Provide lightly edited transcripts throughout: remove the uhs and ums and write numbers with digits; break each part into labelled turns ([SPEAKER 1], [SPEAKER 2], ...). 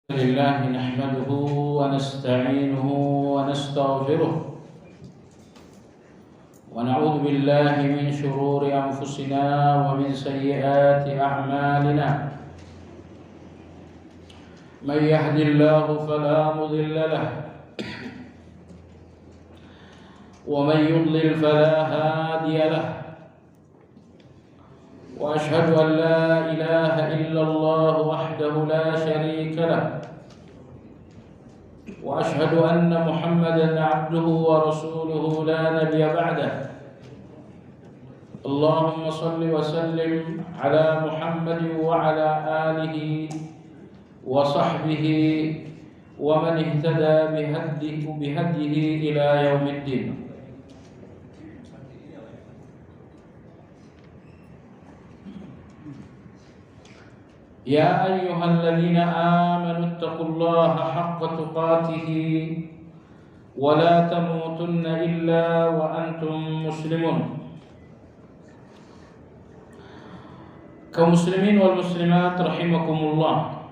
[SPEAKER 1] لله نحمده ونستعينه ونستغفره ونعوذ بالله من شرور أنفسنا ومن سيئات أعمالنا من يهد الله فلا مضل له ومن يضلل فلا هادي له وأشهد أن لا إله إلا الله وحده لا شريك له وأشهد أن محمدا عبده ورسوله لا نبي بعده اللهم صل وسلم على محمد وعلى آله وصحبه ومن اهتدى بهديه إلى يوم الدين. يا أيها الذين آمنوا اتقوا الله حق تقاته ولا تموتن إلا وأنتم مسلمون. Kaum muslimin wal muslimat rahimakumullah.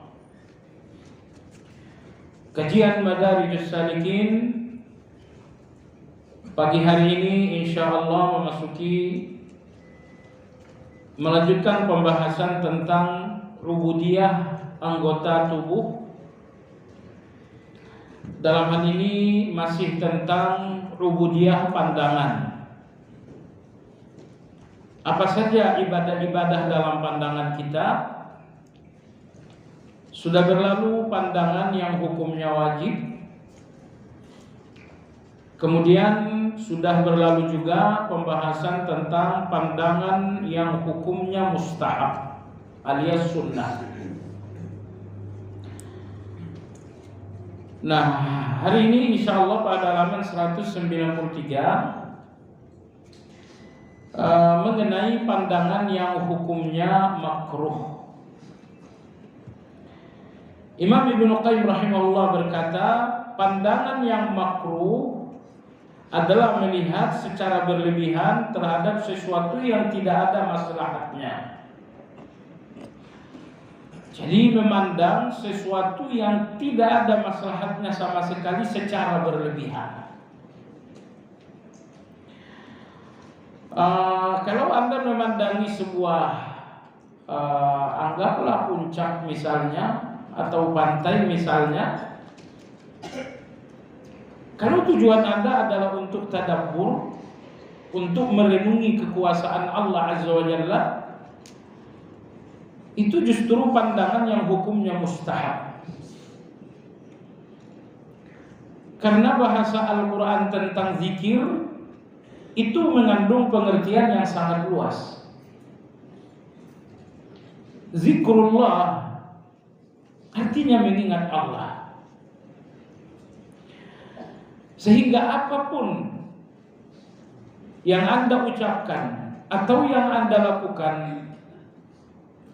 [SPEAKER 1] Kajian Madarijus Salikin pagi hari ini insyaallah melanjutkan pembahasan tentang rububiyah anggota tubuh. Dalam hal ini masih tentang rububiyah pandangan. Apa saja ibadah-ibadah dalam pandangan kita? Sudah berlalu pandangan yang hukumnya wajib. Kemudian sudah berlalu juga pembahasan tentang pandangan yang hukumnya mustahab alias sunnah. Nah, hari ini insyaallah pada halaman 193 mengenai pandangan yang hukumnya makruh. Imam Ibnu Qayyim rahimahullah berkata, pandangan yang makruh adalah melihat secara berlebihan terhadap sesuatu yang tidak ada maslahatnya. Jadi memandang sesuatu yang tidak ada maslahatnya sama sekali secara berlebihan. Kalau Anda memandangi sebuah anggaplah puncak misalnya atau pantai misalnya, kalau tujuan Anda adalah untuk tadabbur, untuk merenungi kekuasaan Allah Azza wa Jalla, itu justru pandangan yang hukumnya mustahab. Karena bahasa Al-Quran tentang zikir itu mengandung pengertian yang sangat luas. Zikrullah artinya mengingat Allah. Sehingga apapun yang Anda ucapkan atau yang Anda lakukan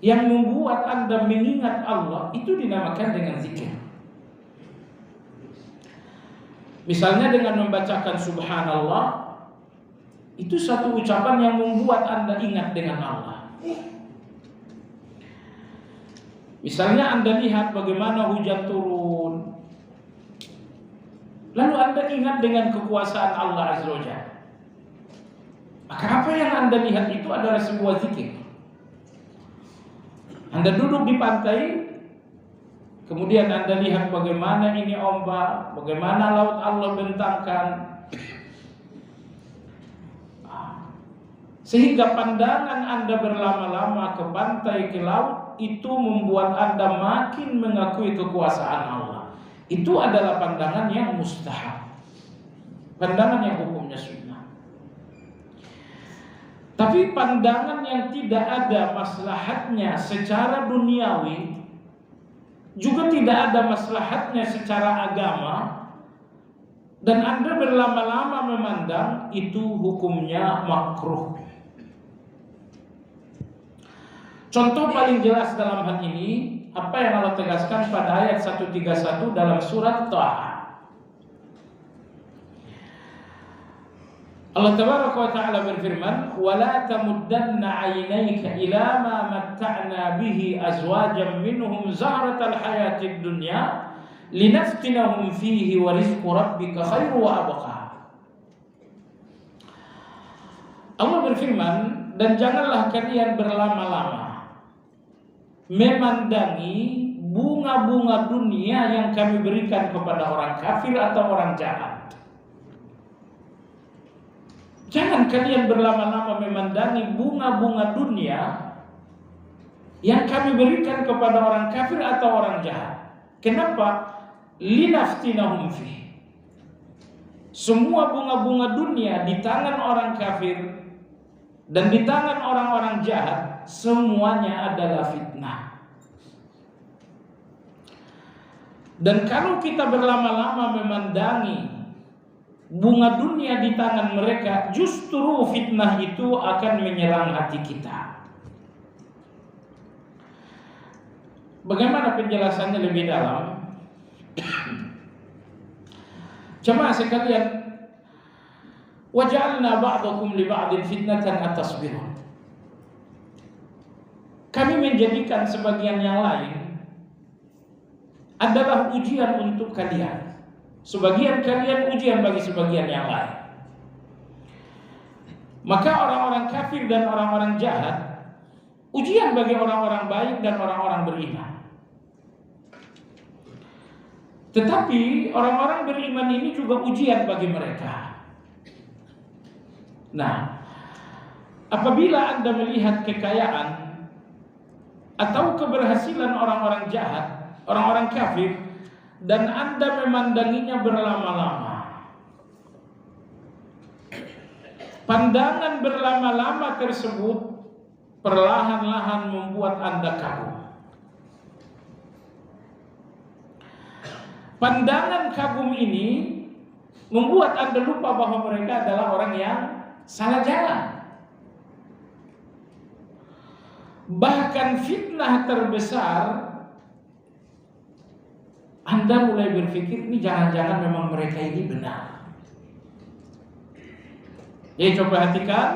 [SPEAKER 1] yang membuat Anda mengingat Allah, itu dinamakan dengan zikir. Misalnya dengan membacakan subhanallah, itu satu ucapan yang membuat Anda ingat dengan Allah. Misalnya Anda lihat bagaimana hujan turun, lalu Anda ingat dengan kekuasaan Allah Azza wa Jalla. Maka apa yang Anda lihat itu adalah sebuah zikir. Anda duduk di pantai, kemudian Anda lihat bagaimana ini ombak, bagaimana laut Allah bentangkan, sehingga pandangan Anda berlama-lama ke pantai, ke laut, itu membuat Anda makin mengakui kekuasaan Allah. Itu adalah pandangan yang mustahab, pandangan yang hukumnya sunnah. Tapi pandangan yang tidak ada maslahatnya secara duniawi, juga tidak ada maslahatnya secara agama, dan Anda berlama-lama memandang, itu hukumnya makruh. Contoh paling jelas dalam hal ini, apa yang Allah tegaskan pada ayat 131 dalam surat Taha. Allah tabaraka wa ta'ala berfirman, "Wa la tamuddanna 'ainayka ila ma matta'na bihi azwajan minhum zahratal hayatid dunya linaftinahum fihi wa rizqu rabbika khairu wa abqa." Allah berfirman, dan janganlah kalian berlama-lama memandangi bunga-bunga dunia yang kami berikan kepada orang kafir atau orang jahat. Jangan kalian berlama-lama memandangi bunga-bunga dunia yang kami berikan kepada orang kafir atau orang jahat. Kenapa? Linaftinahum fi. Semua bunga-bunga dunia di tangan orang kafir dan di tangan orang-orang jahat, semuanya adalah fitnah. Dan kalau kita berlama-lama memandangi bunga dunia di tangan mereka, justru fitnah itu akan menyerang hati kita. Bagaimana penjelasannya lebih dalam? Jemaah sekalian, waja'alna ba'dakum li ba'din fitnatan atasbirun. Kami menjadikan sebagian yang lain adalah ujian untuk kalian. Sebagian kalian ujian bagi sebagian yang lain. Maka orang-orang kafir dan orang-orang jahat ujian bagi orang-orang baik dan orang-orang beriman. Tetapi orang-orang beriman ini juga ujian bagi mereka. Nah, apabila Anda melihat kekayaan atau keberhasilan orang-orang jahat, orang-orang kafir, dan Anda memandanginya berlama-lama, pandangan berlama-lama tersebut perlahan-lahan membuat Anda kagum. Pandangan kagum ini membuat Anda lupa bahwa mereka adalah orang yang salah jalan. Bahkan fitnah terbesar, Anda mulai berpikir, ini jangan-jangan memang mereka ini benar. Jadi coba perhatikan,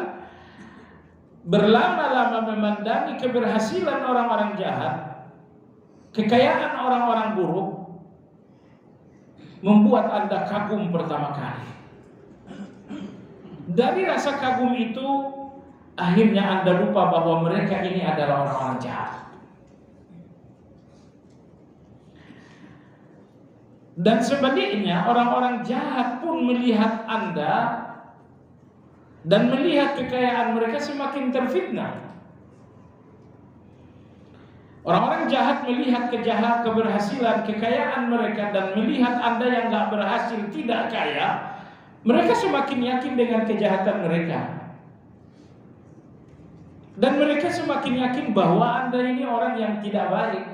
[SPEAKER 1] berlama-lama memandangi keberhasilan orang-orang jahat, kekayaan orang-orang buruk, membuat Anda kagum pertama kali. Dari rasa kagum itu, akhirnya Anda lupa bahwa mereka ini adalah orang-orang jahat. Dan sebaliknya, orang-orang jahat pun melihat Anda dan melihat kekayaan mereka semakin terfitnah. Orang-orang jahat melihat keberhasilan, kekayaan mereka dan melihat Anda yang gak berhasil, tidak kaya, mereka semakin yakin dengan kejahatan mereka. Dan mereka semakin yakin bahwa Anda ini orang yang tidak baik.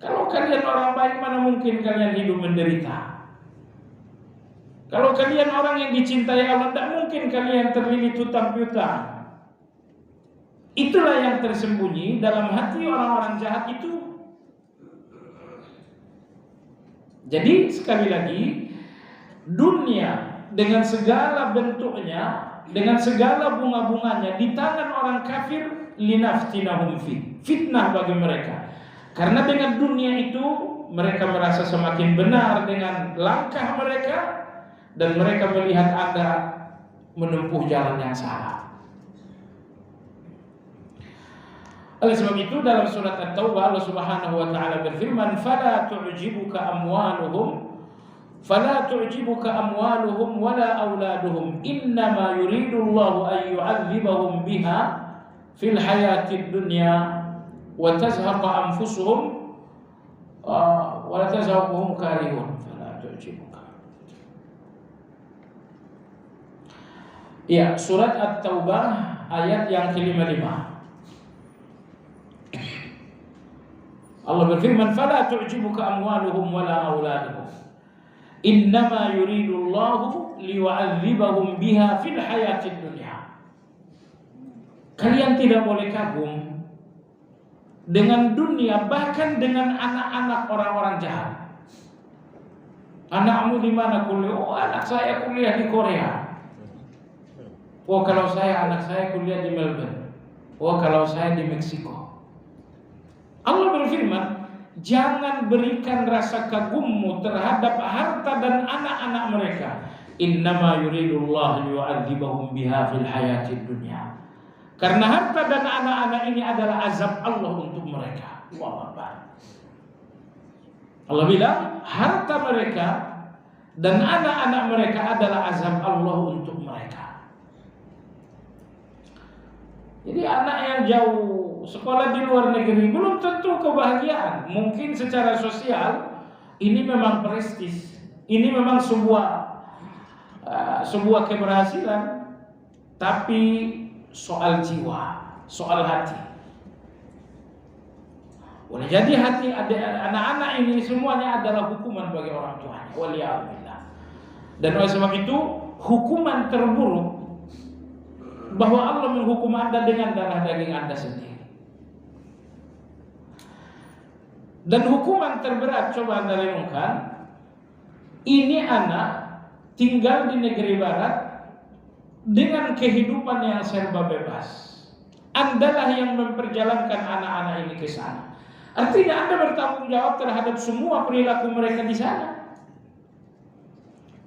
[SPEAKER 1] Kalau kalian orang baik, mana mungkin kalian hidup menderita? Kalau kalian orang yang dicintai Allah, tidak mungkin kalian terlilit hutang piutang. Itulah yang tersembunyi dalam hati orang-orang jahat itu. Jadi sekali lagi, dunia dengan segala bentuknya, dengan segala bunga-bunganya di tangan orang kafir, linaftinahum fi, fitnah bagi mereka. Karena dengan dunia itu mereka merasa semakin benar dengan langkah mereka, dan mereka melihat Anda menempuh jalan yang salah. Oleh sebab itu dalam surat At-Taubah Allah Subhanahu wa taala berfirman, "Fala tu'jibuka amwaluhum wala auladuhum, innama yuridullahu an yu'adzibahum biha fil hayatid dunya wa tazhaqa anfusuhum wa tazhaquhum karihun." Fala tu'jibuka. Ya, surat At-Taubah ayat yang ke-55. Allah berfirman, "Fala tu'jibuka amwaluhum wala auladuhum, innama yuridullahu liyu'adzibahum biha fil hayatid dunya." Kalian tidak boleh kagum dengan dunia, bahkan dengan anak-anak orang-orang jahat. Anakmu di mana kuliah? Oh, anak saya kuliah di Korea. Oh kalau anak saya kuliah di Melbourne. Oh kalau saya di Meksiko. Allah berfirman, jangan berikan rasa kagummu terhadap harta dan anak-anak mereka. Innama yuridullah liyu'adzibahum biha fil hayatid dunya. Karena harta dan anak-anak ini adalah azab Allah untuk mereka. Allahu Akbar. Allah bilang harta mereka dan anak-anak mereka adalah azab Allah untuk mereka. Jadi anak yang jauh sekolah di luar negeri belum tentu kebahagiaan. Mungkin secara sosial ini memang prestis, ini memang sebuah keberhasilan, tapi soal jiwa, soal hati. Boleh jadi hati anak-anak ini semuanya adalah hukuman bagi orang tuanya. Waliyahulillah. Dan oleh sebab itu hukuman terburuk bahwa Allah menghukum Anda dengan darah daging Anda sendiri. Dan hukuman terberat coba Anda renungkan. Ini anak tinggal di negeri barat dengan kehidupan yang serba bebas. Andalah yang memperjalankan anak-anak ini ke sana. Artinya Anda bertanggung jawab terhadap semua perilaku mereka di sana.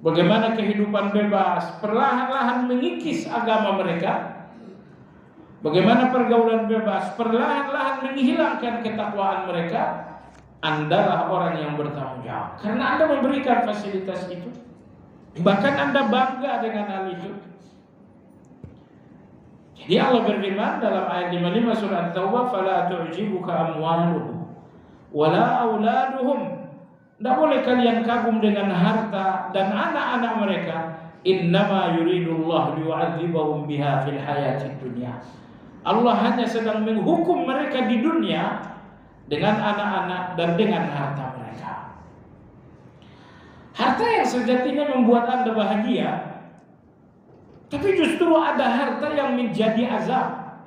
[SPEAKER 1] Bagaimana kehidupan bebas perlahan-lahan mengikis agama mereka. Bagaimana pergaulan bebas perlahan-lahan menghilangkan ketakwaan mereka. Andalah orang yang bertanggung jawab. Karena Anda memberikan fasilitas itu. Bahkan Anda bangga dengan hal itu. Jadi Allah berfirman dalam ayat 55 surah At-Taubah, "Fala tu'jibuka amwaluhum wala auladuhum." Tidak boleh kalian kagum dengan harta dan anak-anak mereka. Innama yuridullah liyu'adzibahum biha fil hayatid dunya. Allah hanya sedang menghukum mereka di dunia dengan anak-anak dan dengan harta mereka. Harta yang sejatinya membuat Anda bahagia, tapi justru ada harta yang menjadi azab.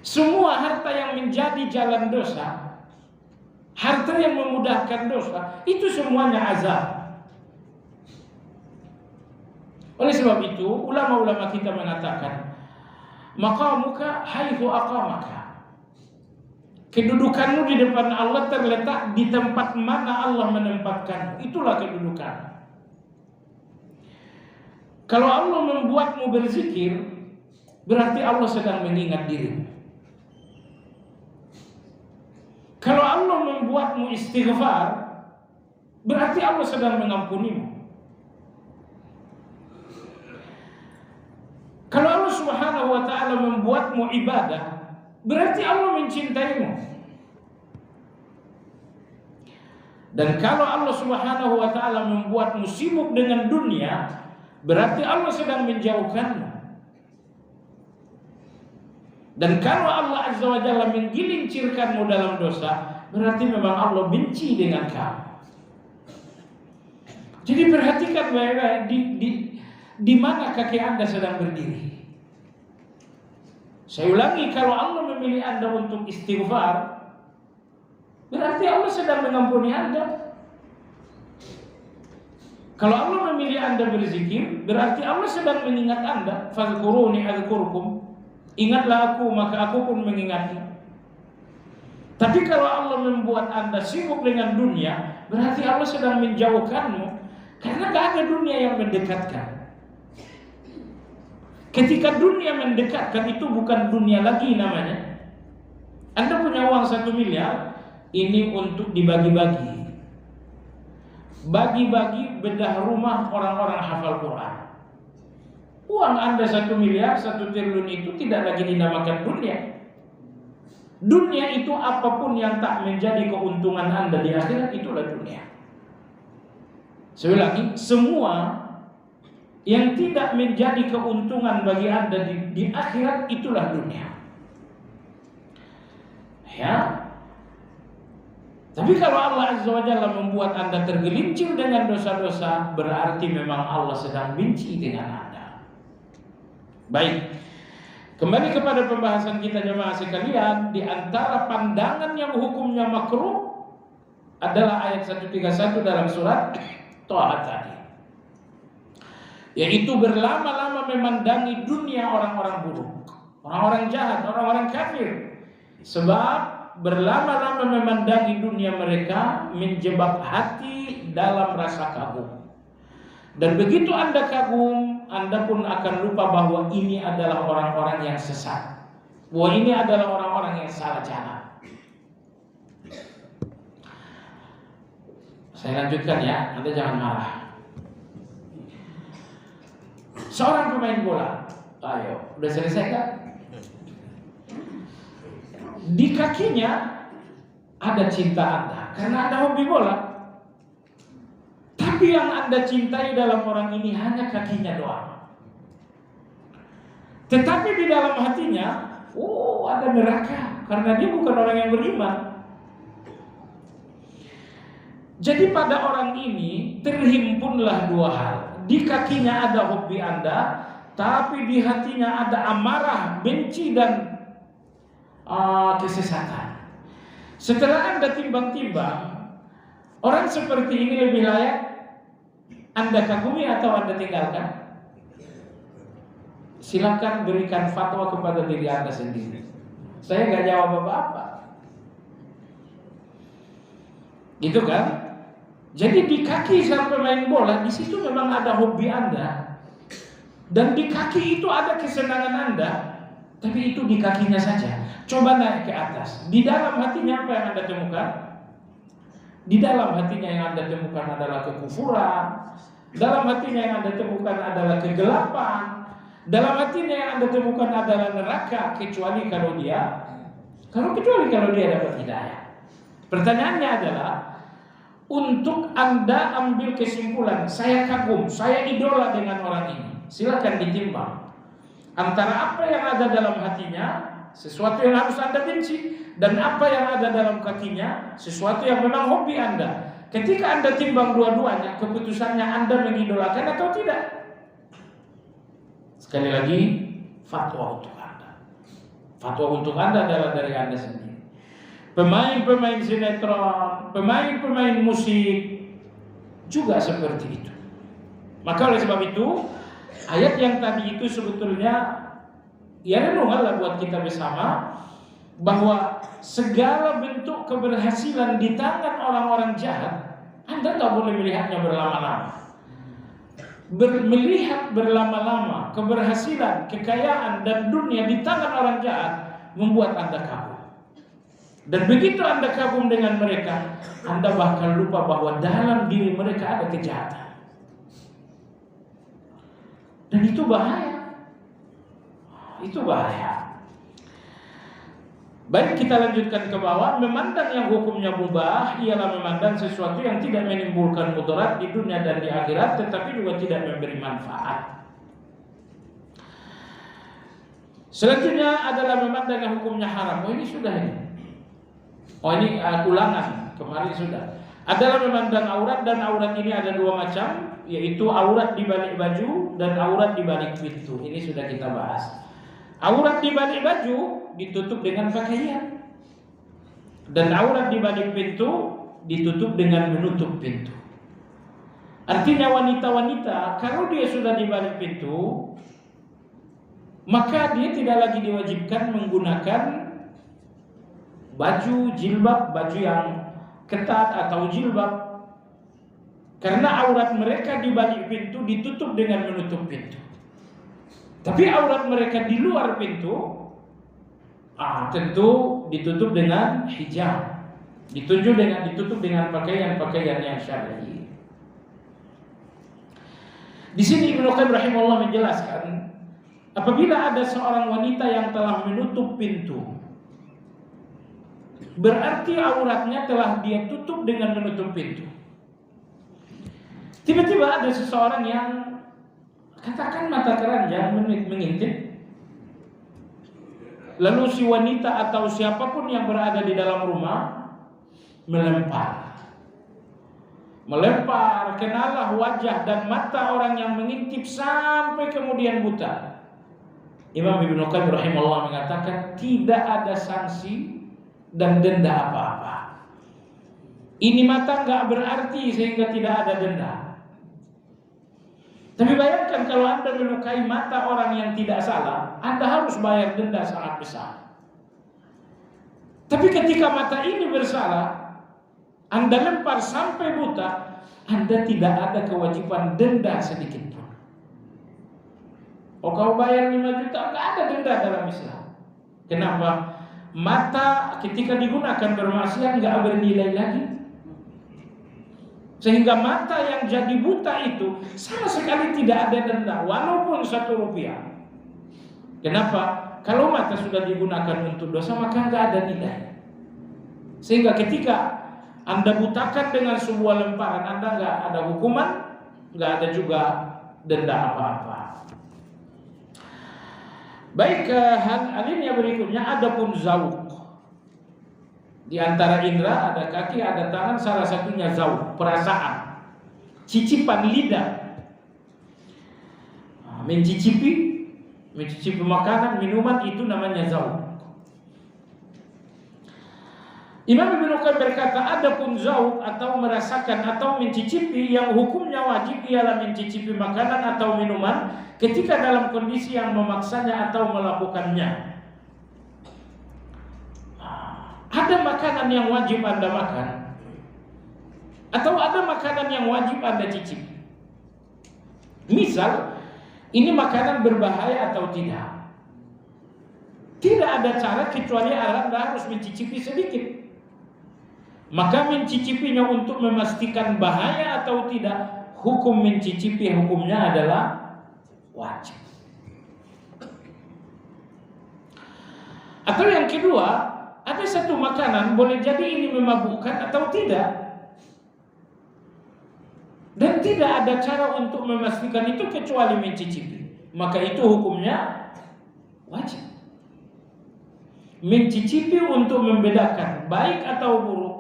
[SPEAKER 1] Semua harta yang menjadi jalan dosa, harta yang memudahkan dosa, itu semuanya azab. Oleh sebab itu, ulama-ulama kita mengatakan, maqamuka haitsu aqamaka. Kedudukanmu di depan Allah terletak di tempat mana Allah menempatkan. Itulah kedudukan. Kalau Allah membuatmu berzikir, berarti Allah sedang mengingat dirimu. Kalau Allah membuatmu istighfar, berarti Allah sedang mengampunimu. Kalau Allah Subhanahu wa ta'ala membuatmu ibadah, berarti Allah mencintaimu. Dan kalau Allah Subhanahu wa ta'ala membuatmu sibuk dengan dunia, berarti Allah sedang menjauhkanmu. Dan kalau Allah Azza wa Jalla menggelincirkanmu dalam dosa, berarti memang Allah benci dengan kamu. Jadi perhatikan baik-baik di mana kaki Anda sedang berdiri. Saya ulangi, kalau Allah memilih Anda untuk istighfar, berarti Allah sedang mengampuni Anda. Kalau Allah memilih Anda berzikir, berarti Allah sedang mengingat Anda. Fadhkuruni adzkurkum. Ingatlah aku, maka aku pun mengingatmu. Tapi kalau Allah membuat Anda sibuk dengan dunia, berarti Allah sedang menjauhkanmu. Karena gak ada dunia yang mendekatkan. Ketika dunia mendekatkan, itu bukan dunia lagi namanya. Anda punya uang 1 miliar, ini untuk dibagi-bagi. Bagi-bagi bedah rumah orang-orang hafal Quran. Uang Anda 1 miliar, 1 triliun itu tidak lagi dinamakan dunia. Dunia itu apapun yang tak menjadi keuntungan Anda di akhirat, itulah dunia. Saya ulangi, semua yang tidak menjadi keuntungan bagi Anda di akhirat, itulah dunia. Ya. Tapi kalau Allah Azza wa Jalla membuat Anda tergelincir dengan dosa-dosa, berarti memang Allah sedang benci dengan Anda. Baik, kembali kepada pembahasan kita jemaah sekalian. Di antara pandangan yang hukumnya makruh adalah ayat 131 dalam surat Thaha tadi. yaitu berlama-lama memandangi dunia orang-orang buruk, orang-orang jahat, orang-orang kafir. Sebab berlama-lama memandangi dunia mereka menjebak hati dalam rasa kagum. Dan begitu Anda kagum, Anda pun akan lupa bahwa ini adalah orang-orang yang sesat, bahwa ini adalah orang-orang yang salah jalan. Saya lanjutkan ya, Anda jangan marah. Seorang pemain bola, ayo, udah selesai kan? Di kakinya ada cinta Anda, karena Anda hobi bola. Tapi yang Anda cintai dalam orang ini hanya kakinya doang. Tetapi di dalam hatinya, ada neraka, karena dia bukan orang yang beriman. Jadi pada orang ini terhimpunlah dua hal. Di kakinya ada hobi Anda, tapi di hatinya ada amarah, benci dan kesesatan. Setelah Anda timbang-timbang, orang seperti ini lebih layak Anda kagumi atau Anda tinggalkan? Silakan berikan fatwa kepada diri Anda sendiri. Saya nggak jawab apa-apa. Gitu kan? Jadi di kaki sang pemain bola, di situ memang ada hobi Anda, dan di kaki itu ada kesenangan Anda, tapi itu di kakinya saja. Coba naik ke atas. Di dalam hatinya apa yang Anda temukan? Di dalam hatinya yang Anda temukan adalah kekufuran. Dalam hatinya yang Anda temukan adalah kegelapan. Dalam hatinya yang Anda temukan adalah neraka, kecuali kalau dia dapat hidayah. Pertanyaannya adalah, untuk Anda ambil kesimpulan, saya kagum, saya idola dengan orang ini, silakan ditimbang antara apa yang ada dalam hatinya, sesuatu yang harus Anda benci, dan apa yang ada dalam kakinya, sesuatu yang memang hobi Anda. Ketika Anda timbang dua-duanya, keputusannya Anda mengidolakan atau tidak. Sekali lagi, fatwa untuk Anda. Fatwa untuk Anda adalah dari Anda sendiri. Pemain-pemain sinetron, pemain-pemain musik juga seperti itu. Maka oleh sebab itu, ayat yang tadi itu sebetulnya ya renunganlah buat kita bersama, bahwa segala bentuk keberhasilan di tangan orang-orang jahat, Anda tak boleh melihatnya berlama-lama. Melihat berlama-lama keberhasilan, kekayaan dan dunia di tangan orang jahat membuat Anda kagum. Dan begitu Anda kagum dengan mereka, Anda bahkan lupa bahwa dalam diri mereka ada kejahatan. Dan itu bahaya. Itu bahaya. Baik, kita lanjutkan ke bawah. Memandang yang hukumnya mubah ialah memandang sesuatu yang tidak menimbulkan mudarat di dunia dan di akhirat, tetapi juga tidak memberi manfaat. Selanjutnya adalah memandang yang hukumnya haram. Ini sudah ini. Ulangan, kemarin sudah. Adalah memandang aurat, dan aurat ini ada dua macam, yaitu aurat di balik baju dan aurat di balik pintu. Ini sudah kita bahas. Aurat di balik baju ditutup dengan pakaian, dan aurat di balik pintu ditutup dengan menutup pintu. Artinya wanita-wanita kalau dia sudah di balik pintu, maka dia tidak lagi diwajibkan menggunakan baju jilbab, baju yang ketat atau jilbab, karena aurat mereka di balik pintu ditutup dengan menutup pintu. Tapi aurat mereka di luar pintu tentu ditutup dengan hijab, ditutup dengan pakaian-pakaian yang syar'i. Di sini Ibnu Qayyim rahimahullah menjelaskan, apabila ada seorang wanita yang telah menutup pintu, berarti auratnya telah dia tutup dengan menutup pintu. Tiba-tiba ada seseorang yang katakan mata keranjang mengintip, lalu si wanita atau siapapun yang berada di dalam rumah melempar kenalah wajah dan mata orang yang mengintip sampai kemudian buta. Imam Ibnu Qayyim rahimahullah mengatakan tidak ada sanksi dan denda apa-apa. Ini mata enggak berarti sehingga tidak ada denda. Tapi bayangkan kalau Anda melukai mata orang yang tidak salah, Anda harus bayar denda sangat besar. Tapi ketika mata ini bersalah, Anda lempar sampai buta, Anda tidak ada kewajiban denda sedikit pun. Oh, kau bayar 5 juta, nggak ada denda dalam Islam. Kenapa? Mata ketika digunakan bermaksiat nggak bernilai lagi. Sehingga mata yang jadi buta itu sama sekali tidak ada denda, walaupun 1 rupiah. Kenapa? Kalau mata sudah digunakan untuk dosa, maka nggak ada nilai. Sehingga ketika Anda butakan dengan sebuah lemparan, Anda nggak ada hukuman, nggak ada juga denda apa-apa. Baik, alinea berikutnya, adapun zauq. Di antara indera ada kaki, ada tangan, salah satunya zauq, perasaan, cicipan lidah. Mencicipi makanan, minuman, itu namanya zauq. Imam Ibnu Qayyim berkata, adapun zauq atau merasakan atau mencicipi yang hukumnya wajib ialah mencicipi makanan atau minuman ketika dalam kondisi yang memaksanya atau melakukannya. Ada makanan yang wajib Anda makan, atau ada makanan yang wajib Anda cicipi. Misal, ini makanan berbahaya atau tidak. Tidak ada cara kecuali Anda harus mencicipi sedikit. Maka mencicipinya untuk memastikan bahaya atau tidak, hukum mencicipi hukumnya adalah wajib. Atau yang kedua, ada satu makanan boleh jadi ini memabukkan atau tidak, dan tidak ada cara untuk memastikan itu kecuali mencicipi, maka itu hukumnya wajib. Mencicipi untuk membedakan baik atau buruk,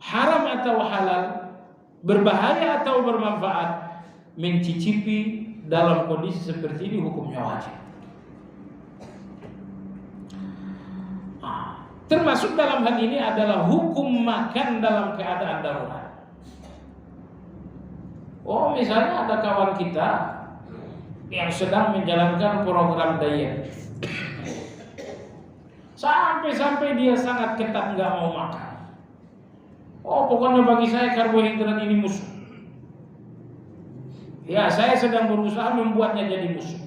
[SPEAKER 1] haram atau halal, berbahaya atau bermanfaat, mencicipi dalam kondisi seperti ini hukumnya wajib. Termasuk dalam hal ini adalah hukum makan dalam keadaan darurat. Oh, misalnya ada kawan kita yang sedang menjalankan program diet, sampai dia sangat ketat nggak mau makan. Oh, pokoknya bagi saya karbohidrat ini musuh. Ya, saya sedang berusaha membuatnya jadi musuh.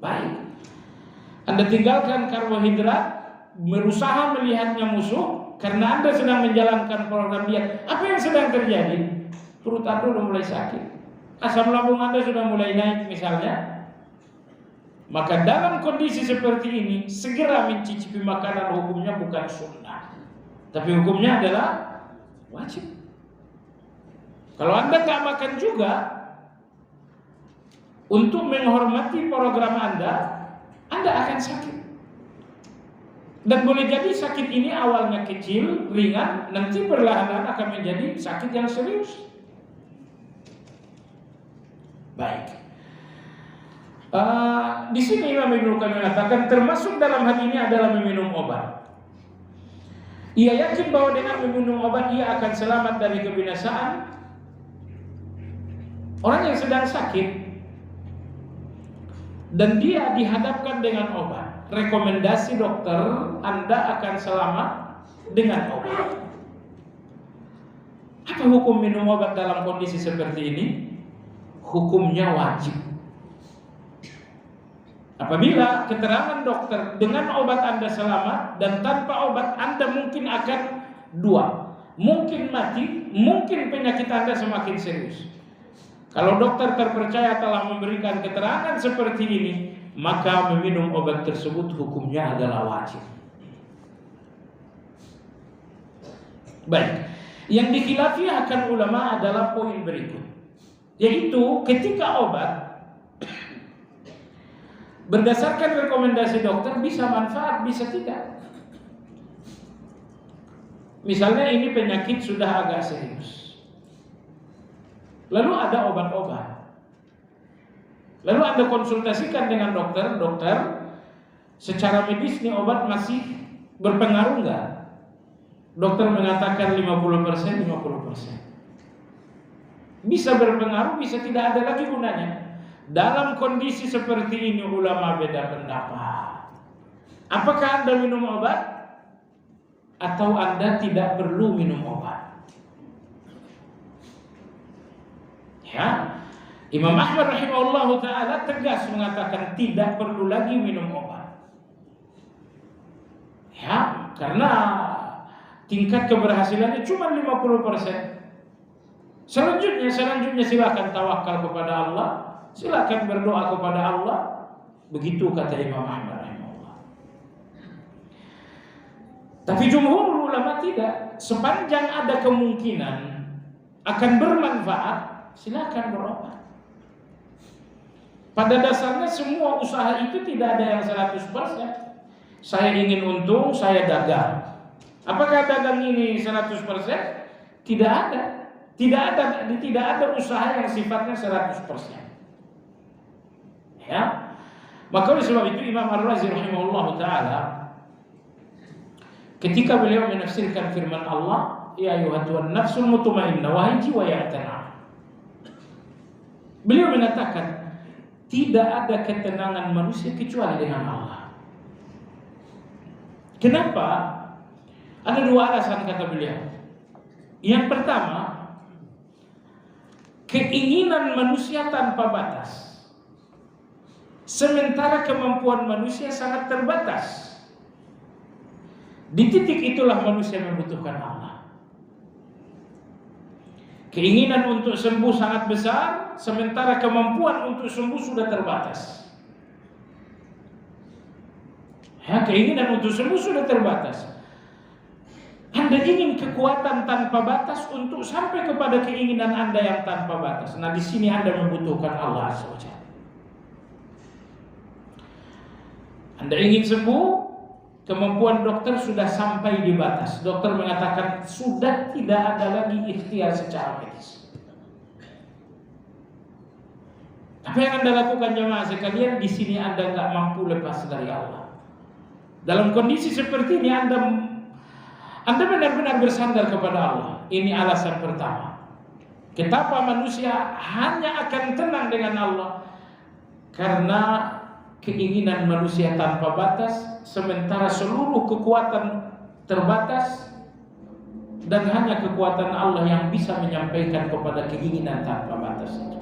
[SPEAKER 1] Baik, Anda tinggalkan karbohidrat, berusaha melihatnya musuh karena Anda sedang menjalankan program diet. Apa yang sedang terjadi? Perut Anda sudah mulai sakit, asam lambung Anda sudah mulai naik misalnya. Maka dalam kondisi seperti ini, segera mencicipi makanan hukumnya bukan sunnah, tapi hukumnya adalah wajib. Kalau Anda nggak makan juga, untuk menghormati program Anda akan sakit. Dan boleh jadi sakit ini awalnya kecil, ringan, nanti perlahan-lahan akan menjadi sakit yang serius. Baik. Di sini Imam Ibnu Qayyim mengatakan termasuk dalam hal ini adalah meminum obat. Ia yakin bahwa dengan meminum obat ia akan selamat dari kebinasaan. Orang yang sedang sakit dan dia dihadapkan dengan obat, rekomendasi dokter, Anda akan selamat dengan obat. Apa hukum minum obat dalam kondisi seperti ini? Hukumnya wajib. Apabila keterangan dokter dengan obat Anda selamat dan tanpa obat Anda mungkin akan dua, mungkin mati, mungkin penyakit Anda semakin serius. Kalau dokter terpercaya telah memberikan keterangan seperti ini, maka meminum obat tersebut hukumnya adalah wajib. Baik, yang dikhilafi akan ulama adalah poin berikut, yaitu ketika obat berdasarkan rekomendasi dokter bisa manfaat, bisa tidak. Misalnya ini penyakit sudah agak serius, lalu ada obat-obat. Lalu Anda konsultasikan dengan dokter, secara medis nih obat masih berpengaruh enggak? Dokter mengatakan 50%. Bisa berpengaruh, bisa tidak ada lagi gunanya. Dalam kondisi seperti ini ulama beda pendapat. Apakah Anda minum obat atau Anda tidak perlu minum obat? Ya, Imam Ahmad rahimahullah ta'ala tegas mengatakan tidak perlu lagi minum obat. Ya, karena tingkat keberhasilannya cuma 50%. Selanjutnya silakan tawakal kepada Allah, silakan berdoa kepada Allah. Begitu kata Imam Ahmad rahimahullah. Tapi jumhur ulama tidak. Sepanjang ada kemungkinan akan bermanfaat, silakan berobat. Pada dasarnya semua usaha itu tidak ada yang 100%. Saya ingin untung, saya dagang. Apakah dagang ini 100%? Tidak ada. Tidak ada usaha yang sifatnya 100%. Ya. Maka oleh sebab itu Imam Ar-Razi rahimahullah ta'ala ketika beliau menafsirkan firman Allah, ya ayyuhan nafsul mutmainnah, wahai jiwa yang tenang. Beliau mengatakan tidak ada ketenangan manusia kecuali dengan Allah. Kenapa? Ada dua alasan kata beliau. Yang pertama, keinginan manusia tanpa batas, sementara kemampuan manusia sangat terbatas. Di titik itulah manusia membutuhkan Allah. Keinginan untuk sembuh sangat besar, sementara kemampuan untuk sembuh sudah terbatas. Ya, keinginan untuk sembuh sudah terbatas. Anda ingin kekuatan tanpa batas untuk sampai kepada keinginan Anda yang tanpa batas. Nah, di sini Anda membutuhkan Allah Azza wa Jalla. Anda ingin sembuh, kemampuan dokter sudah sampai di batas. Dokter mengatakan sudah tidak ada lagi ikhtiar secara medis. Apa yang Anda lakukan jemaah sekalian? Di sini Anda nggak mampu lepas dari Allah. Dalam kondisi seperti ini Anda benar-benar bersandar kepada Allah. Ini alasan pertama. Kenapa manusia hanya akan tenang dengan Allah? Karena keinginan manusia tanpa batas, sementara seluruh kekuatan terbatas, dan hanya kekuatan Allah yang bisa menyampaikan kepada keinginan tanpa batas itu.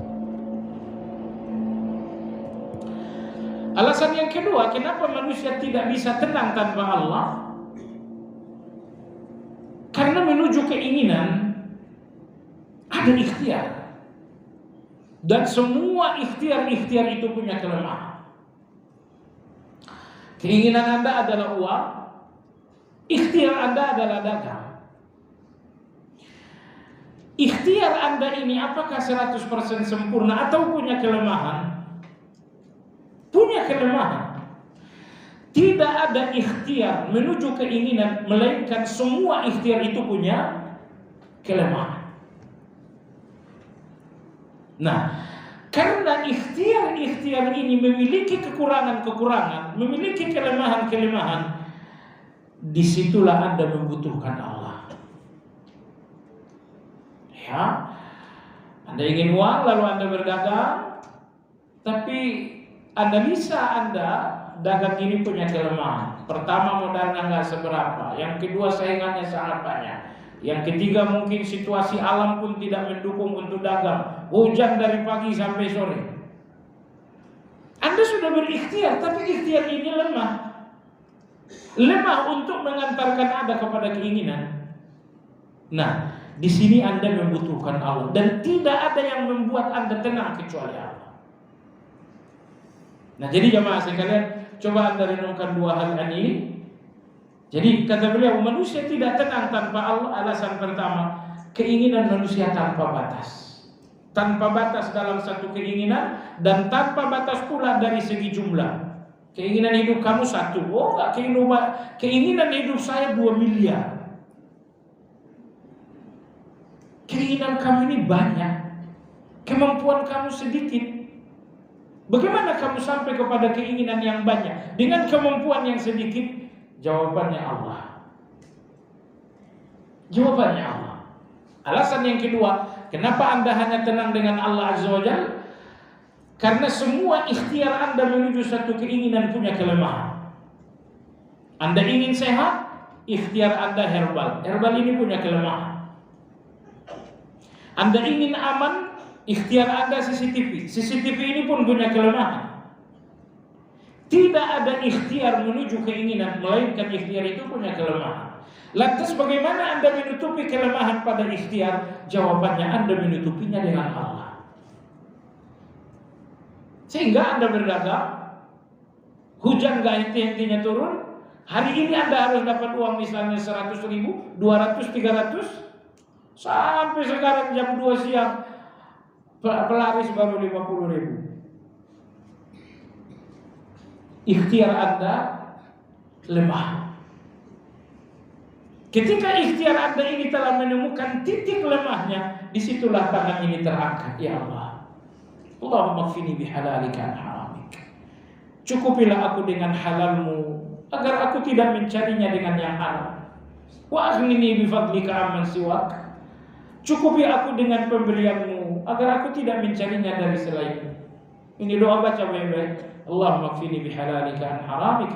[SPEAKER 1] Alasan yang kedua, kenapa manusia tidak bisa tenang tanpa Allah? Karena menuju keinginan ada ikhtiar. Dan semua ikhtiar itu punya kelemahan. Keinginan Anda adalah uang, ikhtiar Anda adalah dagang. Ikhtiar Anda ini apakah 100% sempurna atau punya kelemahan? Punya kelemahan. Tidak ada ikhtiar menuju keinginan, melainkan semua ikhtiar itu punya kelemahan. Nah, karena ikhtiar ini memiliki kekurangan-kekurangan, memiliki kelemahan-kelemahan, disitulah Anda membutuhkan Allah. Ya, Anda ingin uang lalu Anda berdagang, tapi analisa Anda, dagang ini punya kelemahan. Pertama, modalnya nggak seberapa. Yang kedua, saingannya sangat banyak. Yang ketiga, mungkin situasi alam pun tidak mendukung untuk dagang. Hujan dari pagi sampai sore. Anda sudah berikhtiar, tapi ikhtiar ini lemah. Lemah untuk mengantarkan Anda kepada keinginan. Nah, di sini Anda membutuhkan Allah. Dan tidak ada yang membuat Anda tenang kecuali Allah. Nah, jadi jemaah sekalian, coba Anda renungkan dua hal ini. Jadi kata beliau, manusia tidak tenang tanpa Allah. Alasan pertama, keinginan manusia tanpa batas. Tanpa batas dalam satu keinginan, dan tanpa batas pula dari segi jumlah. Keinginan hidup kamu satu, oh enggak, keinginan hidup saya 2 miliar. Keinginan kamu ini banyak, kemampuan kamu sedikit. Bagaimana kamu sampai kepada keinginan yang banyak dengan kemampuan yang sedikit? Jawabannya Allah. Jawabannya Allah. Alasan yang kedua, kenapa Anda hanya tenang dengan Allah Azza wa Jalla? Karena semua ikhtiar Anda menuju satu keinginan punya kelemahan. Anda ingin sehat, ikhtiar Anda herbal. Herbal ini punya kelemahan. Anda ingin aman, ikhtiar Anda CCTV. CCTV ini pun punya kelemahan. Tidak ada ikhtiar menuju keinginan, melainkan ikhtiar itu punya kelemahan. Lantas bagaimana Anda menutupi kelemahan pada ikhtiar? Jawabannya Anda menutupinya dengan Allah. Sehingga Anda berdagang, hujan gak henti-hentinya turun. Hari ini Anda harus dapat uang misalnya 100 ribu, 200, 300. Sampai sekarang jam 2 siang pelaris baru 50 ribu. Ikhtiar Anda lemah. Ketika ikhtiar Anda ini telah menemukan titik lemahnya, disitulah tangan ini terangkat. Ya Allah, Allahumma kfini bihalalika an haramik. Cukupilah aku dengan halalmu, agar aku tidak mencarinya dengan yang haram. Wa aghnini bifadlika amman siwak. Cukupi aku dengan pemberianmu, agar aku tidak mencarinya dari selainmu. Ini doa baca baik-baik. Allahumma kfini bihalalika an haramik,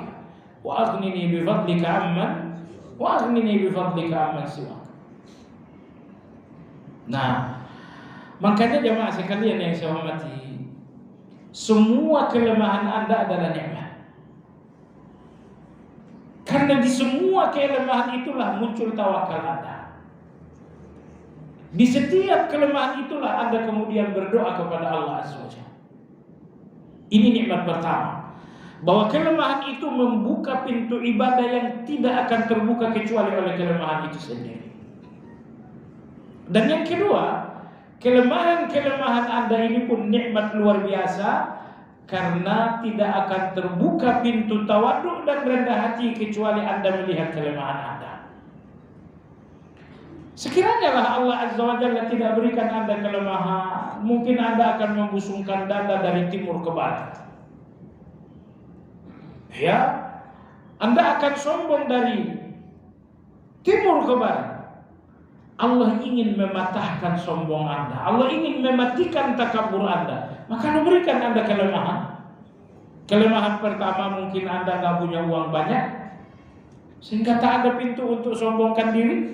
[SPEAKER 1] wa aghnini bifadlika amman siwak. Nah, makanya jemaah sekalian yang saya hormati, semua kelemahan Anda adalah nikmat. Karena di semua kelemahan itulah muncul tawakal Anda. Di setiap kelemahan itulah Anda kemudian berdoa kepada Allah Azza wa Jalla. Ini nikmat pertama, bahwa kelemahan itu membuka pintu ibadah yang tidak akan terbuka kecuali oleh kelemahan itu sendiri. Dan yang kedua, kelemahan-kelemahan Anda ini pun nikmat luar biasa, karena tidak akan terbuka pintu tawaduk dan rendah hati kecuali Anda melihat kelemahan Anda. Sekiranya lah Allah Azza wa Jalla tidak berikan Anda kelemahan, mungkin Anda akan membusungkan dada dari timur ke barat. Ya, Anda akan sombong dari timur ke barat. Allah ingin mematahkan sombong Anda. Allah ingin mematikan takabur Anda. Maka memberikan Anda kelemahan. Kelemahan pertama, mungkin Anda gak punya uang banyak, sehingga tak ada pintu untuk sombongkan diri.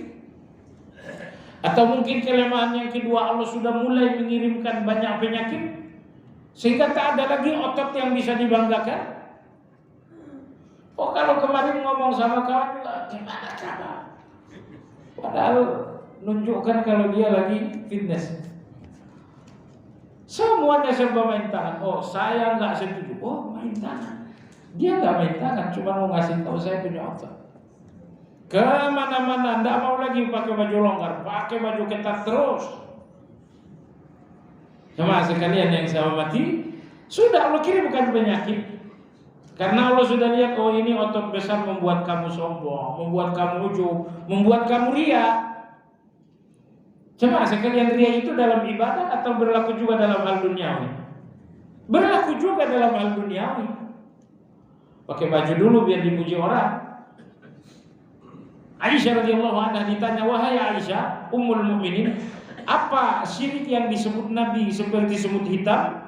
[SPEAKER 1] Atau mungkin kelemahan yang kedua, Allah sudah mulai mengirimkan banyak penyakit, sehingga tak ada lagi otot yang bisa dibanggakan. Oh, kalau kemarin ngomong sama kawan juga, gimana kabar? Padahal nunjukkan kalau dia lagi fitness. Semuanya serba main tangan. Oh, saya nggak setuju. Oh, main tangan. Dia nggak main tangan, cuma mau ngasih tahu saya punya otot. Kemana-mana, nggak mau lagi pakai baju longgar, pakai baju ketat terus. Sama sekalian yang saya hormati, sudah Allah kirimkan penyakit. Karena Allah sudah lihat, oh ini otot besar membuat kamu sombong, membuat kamu ujub, membuat kamu ria. Jemaah sekalian, ria itu dalam ibadah atau berlaku juga dalam hal duniawi? Berlaku juga dalam hal duniawi. Pakai baju dulu biar dipuji orang. Aisyah radhiyallahu anha ditanya, wahai Aisyah, ummul mukminin, apa syirik yang disebut Nabi seperti semut hitam?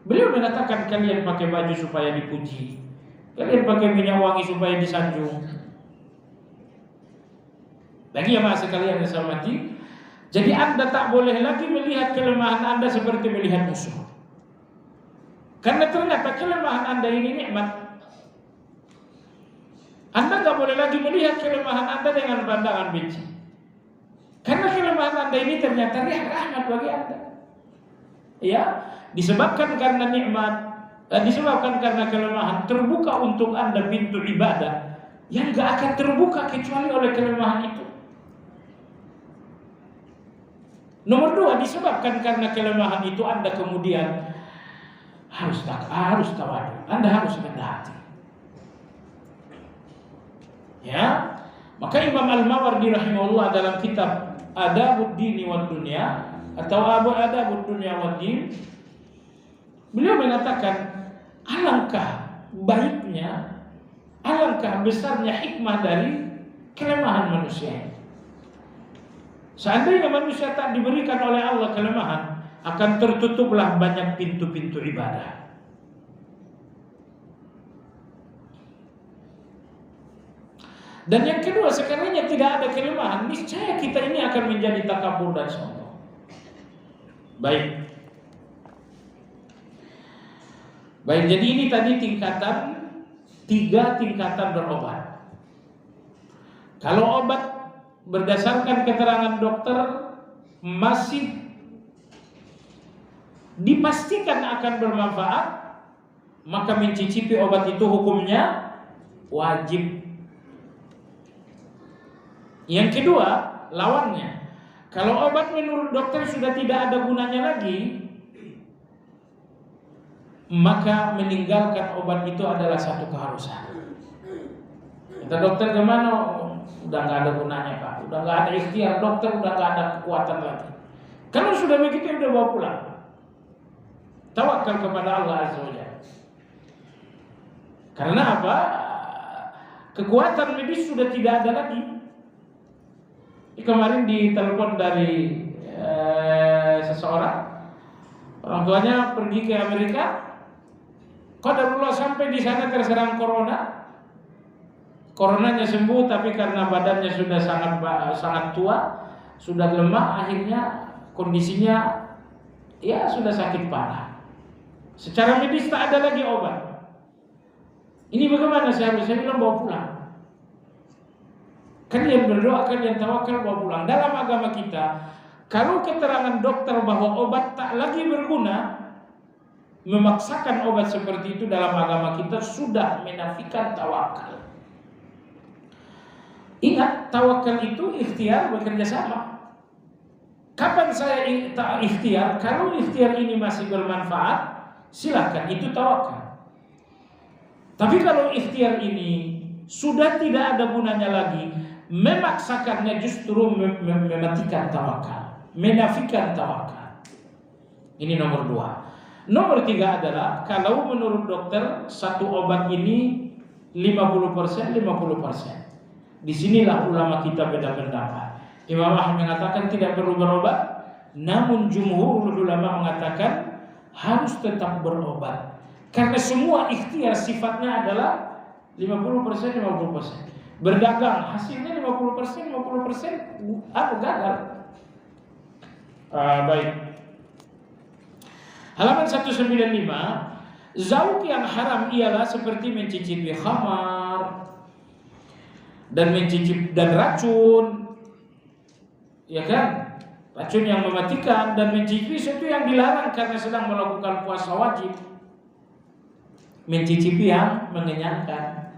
[SPEAKER 1] Beliau mengatakan, kalian pakai baju supaya dipuji, kalian pakai minyak wangi supaya disanjung. Lagi ya mas sekalian yang saya hormati, jadi Anda tak boleh lagi melihat kelemahan Anda seperti melihat musuh. Karena ternyata kelemahan Anda ini nikmat. Anda tak boleh lagi melihat kelemahan Anda dengan pandangan benci. Karena kelemahan Anda ini ternyata rahmat bagi Anda. Ya, disebabkan karena nikmat, disebabkan karena kelemahan, terbuka untuk Anda pintu ibadah yang gak akan terbuka kecuali oleh kelemahan itu. Nomor dua, disebabkan karena kelemahan itu Anda kemudian harus tawadu, Anda harus rendah hati. Ya, maka Imam Al-Mawardi rahimahullah dalam kitab Adabud Dini wad Dunya atau Adabud Dunya wad Din, beliau mengatakan alangkah baiknya, alangkah besarnya hikmah dari kelemahan manusia. Seandainya manusia tak diberikan oleh Allah kelemahan, akan tertutuplah banyak pintu-pintu ibadah. Dan yang kedua, sekiranya tidak ada kelemahan, niscaya kita ini akan menjadi takabur dan sombong. Baik, jadi ini tadi tiga tingkatan berobat. Kalau obat berdasarkan keterangan dokter masih dipastikan akan bermanfaat, maka mencicipi obat itu hukumnya wajib. Yang kedua, lawannya, kalau obat menurut dokter sudah tidak ada gunanya lagi, maka meninggalkan obat itu adalah satu keharusan. Kata dokter, gimana? Udah nggak ada gunanya Pak, udah nggak ada ikhtiar dokter, udah nggak ada kekuatan lagi. Kalau sudah begitu, udah bawa pulang. Tawakal kepada Allah Azza wa Jalla. Karena apa? Kekuatan medis sudah tidak ada lagi. Kemarin ditelepon dari seseorang, orang tuanya pergi ke Amerika, qadarullah sampai di sana terserang coronanya sembuh, tapi karena badannya sudah sangat tua, sudah lemah, akhirnya kondisinya ya sudah sakit parah. Secara medis tak ada lagi obat. Ini bagaimana saya bilang bawa pulang. Kalian berdoa, kalian tawakal, bawa pulang. Dalam agama kita, kalau keterangan dokter bahwa obat tak lagi berguna, memaksakan obat seperti itu dalam agama kita sudah menafikan tawakal. Ingat, tawakal itu ikhtiar bekerja sama. Kapan saya ikhtiar? Kalau ikhtiar ini masih bermanfaat, silakan, itu tawakal. Tapi kalau ikhtiar ini sudah tidak ada gunanya lagi, memaksakannya justru mematikan tawakal, menafikan tawakal. Ini nomor 2. Nomor 3 adalah kalau menurut dokter satu obat ini 50%, 50%. Disinilah ulama kita beda pendapat. Imam Ahmad mengatakan tidak perlu berobat, namun jumhur ulama mengatakan harus tetap berobat. Karena semua ikhtiar sifatnya adalah 50%, 50%. Berdagang hasilnya 50%, 50% gagal. Baik. Halaman 195, zauk yang haram ialah seperti mencicipi khamar dan racun, ya kan? Racun yang mematikan dan mencicipi sesuatu yang dilarang karena sedang melakukan puasa wajib. Mencicipi yang mengenyangkan.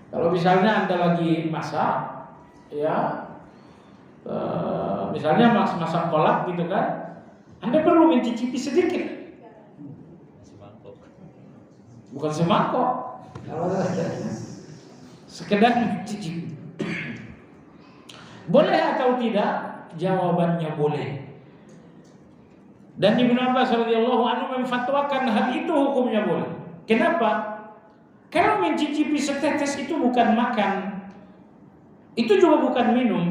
[SPEAKER 1] Kalau misalnya Anda lagi masak, ya, misalnya masak kolak gitu kan, Anda perlu mencicipi sedikit. Bukan semangkok, sekedar mencicipi. Boleh atau tidak? Jawabannya boleh. Dan Ibnu Abbas radhiyallahu anhu memfatwakan hal itu hukumnya boleh. Kenapa? Kalau mencicipi setetes itu bukan makan, itu juga bukan minum.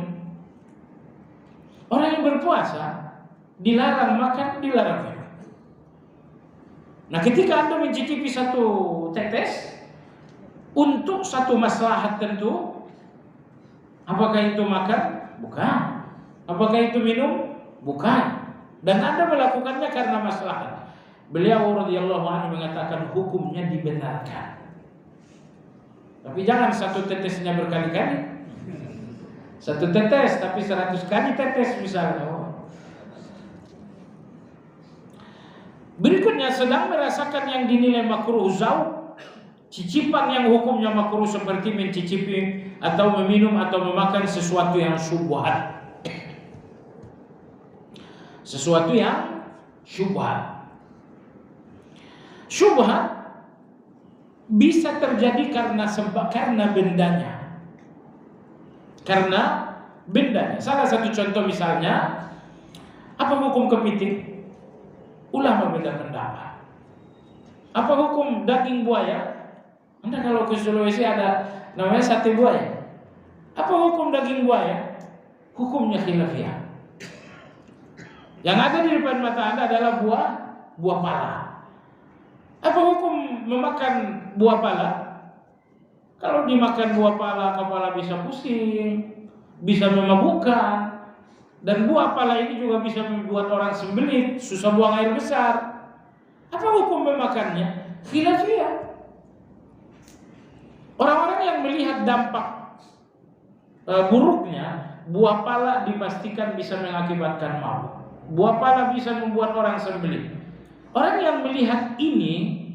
[SPEAKER 1] Orang yang berpuasa dilarang makan, dilarang minum. Nah, ketika Anda mencicipi satu tetes untuk satu maslahat tentu, apakah itu makan? Bukan. Apakah itu minum? Bukan. Dan Anda melakukannya karena maslahat. Beliau radhiyallahu anhu mengatakan hukumnya dibenarkan. Tapi jangan satu tetesnya berkali-kali. Satu tetes tapi 100 kali tetes misalnya. Berikutnya, sedang merasakan yang dinilai makruh zauk, cicipan yang hukumnya makruh seperti mencicipi atau meminum atau memakan sesuatu yang syubhat. Sesuatu yang syubhat. Syubhat bisa terjadi karena bendanya. Karena bendanya. Salah satu contoh misalnya, apa hukum kepiting? Ulama beda pendapat. Apa hukum daging buaya? Anda kalau ke Sulawesi ada namanya sate buaya. Apa hukum daging buaya? Hukumnya khilafiyah. Yang ada di depan mata Anda adalah buah pala. Apa hukum memakan buah pala? Kalau dimakan buah pala, kepala bisa pusing, bisa memabukkan, dan buah pala ini juga bisa membuat orang sembelit, susah buang air besar. Apa hukum memakannya? Khilafiyah. Orang-orang yang melihat dampak buruknya, buah pala dipastikan bisa mengakibatkan mabuk. Buah pala bisa membuat orang sembelit. Orang yang melihat ini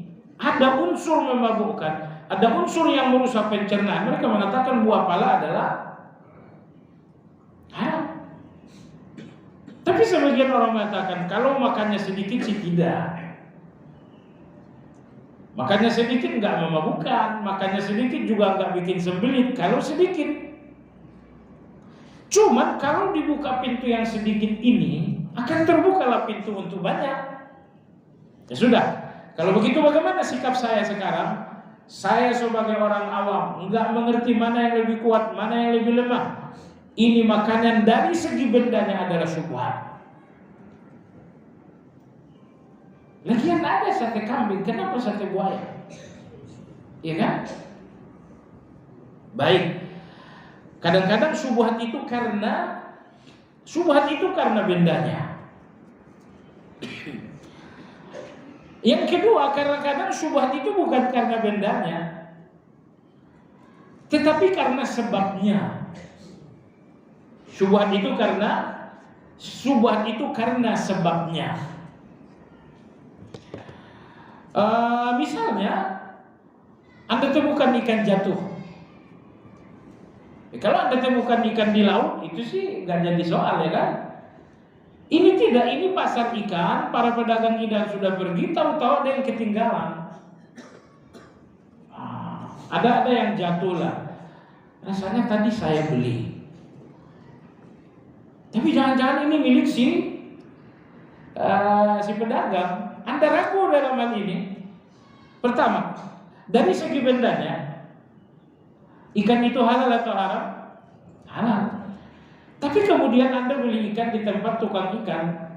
[SPEAKER 1] ada unsur memabukkan, ada unsur yang merusak pencernaan, mereka mengatakan buah pala adalah haram. Tapi sebagian orang mengatakan kalau makannya sedikit sih tidak. Makannya sedikit nggak memabukkan, makannya sedikit juga nggak bikin sembelit kalau sedikit. Cuman kalau dibuka pintu yang sedikit ini, akan terbukalah pintu untuk banyak. Ya sudah, kalau begitu bagaimana sikap saya sekarang? Saya sebagai orang awam nggak mengerti mana yang lebih kuat, mana yang lebih lemah. Ini makanan dari segi bendanya adalah syubhat. Lagian ada sate kambing, kenapa sate buaya? Iya kan? Baik. Kadang-kadang syubhat itu karena bendanya. Yang kedua, kadang-kadang syubhat itu bukan karena bendanya, tetapi karena sebabnya. Syubhat itu karena sebabnya. Misalnya Anda temukan ikan jatuh. Kalau Anda temukan ikan di laut, itu sih nggak jadi soal, ya kan? Ini pasar ikan, para pedagang ikan sudah pergi, tahu-tahu ada yang ketinggalan. Ada yang jatuh lah. Rasanya tadi saya beli, tapi jangan-jangan ini milik si pedagang. Anda ragu dalam hal ini. Pertama, dari segi bendanya, ikan itu halal atau haram? Halal. Tapi kemudian Anda beli ikan di tempat tukang ikan,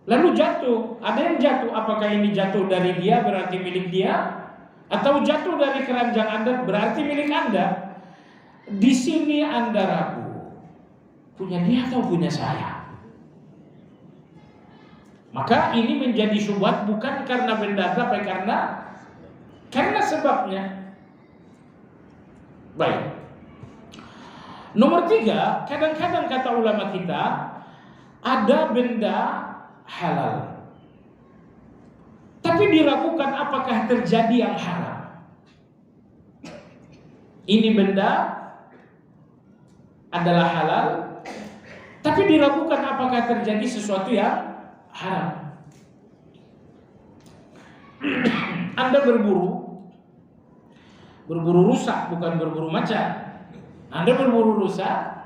[SPEAKER 1] lalu jatuh. Ada yang jatuh. Apakah ini jatuh dari dia berarti milik dia, atau jatuh dari keranjang Anda berarti milik Anda? Di sini Anda ragu, punya dia atau punya saya? Maka ini menjadi syubhat bukan karena benda, tapi karena sebabnya. Baik. Nomor 3, kadang-kadang kata ulama kita, ada benda halal, tapi diragukan apakah terjadi yang haram. Ini benda adalah halal, tapi diragukan apakah terjadi sesuatu yang haram. Anda berburu rusa, bukan berburu macan. Anda berburu rusa,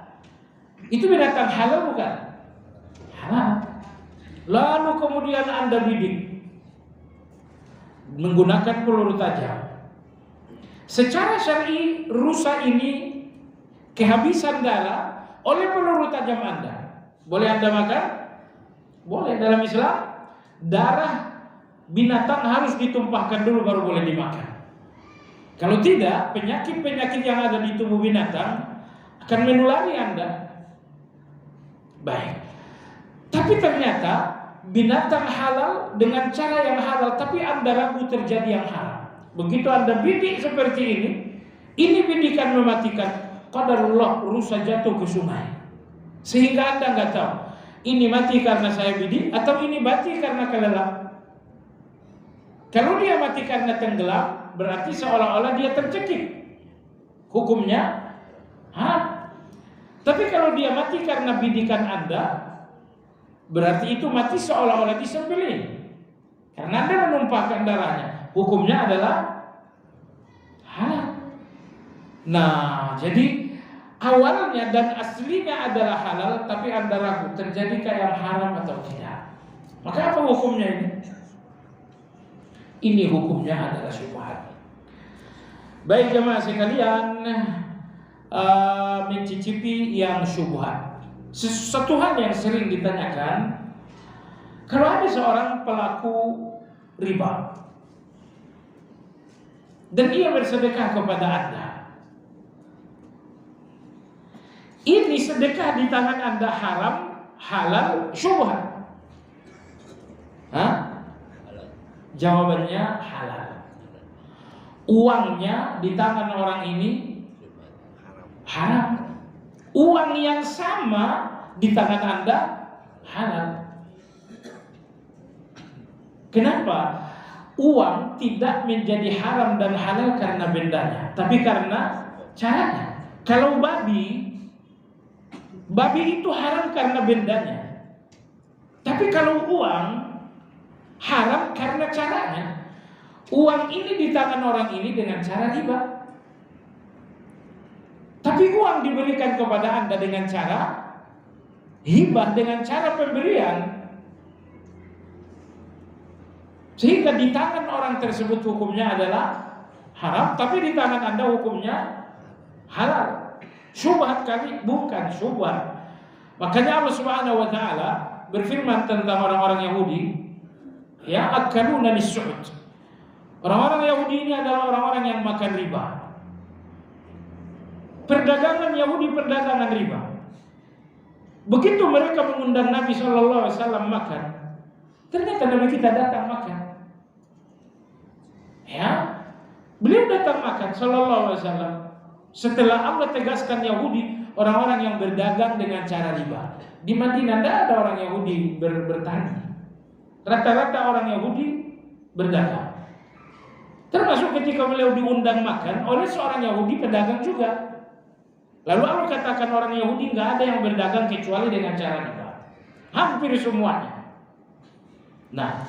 [SPEAKER 1] itu binatang halal bukan? Halal. Lalu kemudian Anda bidik menggunakan peluru tajam. Secara syar'i rusa ini kehabisan darah oleh peluru tajam Anda. Boleh Anda makan? Boleh. Dalam Islam, darah binatang harus ditumpahkan dulu baru boleh dimakan. Kalau tidak, penyakit-penyakit yang ada di tubuh binatang akan menulari Anda. Baik. Tapi ternyata binatang halal dengan cara yang halal, tapi Anda ragu terjadi yang haram. Begitu Anda bidik seperti ini bidikan mematikan. Qadarullah, rusa jatuh ke sungai. Sehingga Anda nggak tahu, ini mati karena saya bidik atau ini mati karena kelelap. Kalau dia mati karena tenggelam, berarti seolah-olah dia tercekik. Hukumnya tapi kalau dia mati karena bidikan Anda, berarti itu mati seolah-olah disembelih. Karena Anda menumpahkan darahnya, hukumnya adalah halal. Nah, jadi awalnya dan aslinya adalah halal, tapi Anda ragu terjadi yang haram atau tidak. Maka apa hukumnya ini? Ini hukumnya adalah syubhat. Baik jemaah sekalian, mencicipi yang syubhat. Satu hal yang sering ditanyakan, Kalau ada seorang pelaku riba dan ia bersedekah kepada Anda, ini sedekah di tangan Anda haram, halal, syubhat? Hah? Jawabannya halal. Uangnya di tangan orang ini haram. Uang yang sama di tangan Anda halal. Kenapa? Uang tidak menjadi haram dan halal karena bendanya, tapi karena caranya. Kalau babi itu haram karena bendanya, tapi kalau uang haram karena caranya. Uang ini di tangan orang ini dengan cara riba, tapi uang diberikan kepada Anda dengan cara hibah, dengan cara pemberian. Sehingga di tangan orang tersebut hukumnya adalah haram, tapi di tangan Anda hukumnya halal. Syubhat kali? Bukan syubhat. Makanya Allah Subhanahu wa taala berfirman tentang orang-orang Yahudi, ya akaluna lis-su'ud. Orang-orang Yahudi ini adalah orang-orang yang makan riba. Perdagangan Yahudi, perdagangan riba. Begitu mereka mengundang Nabi sallallahu alaihi wasallam makan, ternyata Nabi kita datang makan. Ya, beliau datang makan sallallahu alaihi wasallam. Setelah Allah tegaskan Yahudi orang-orang yang berdagang dengan cara riba. Di Madinah tidak ada orang Yahudi bertani. Rata-rata orang Yahudi berdagang. Termasuk ketika beliau diundang makan oleh seorang Yahudi pedagang juga. Lalu Allah katakan orang Yahudi nggak ada yang berdagang kecuali dengan cara riba. Hampir semuanya. Nah,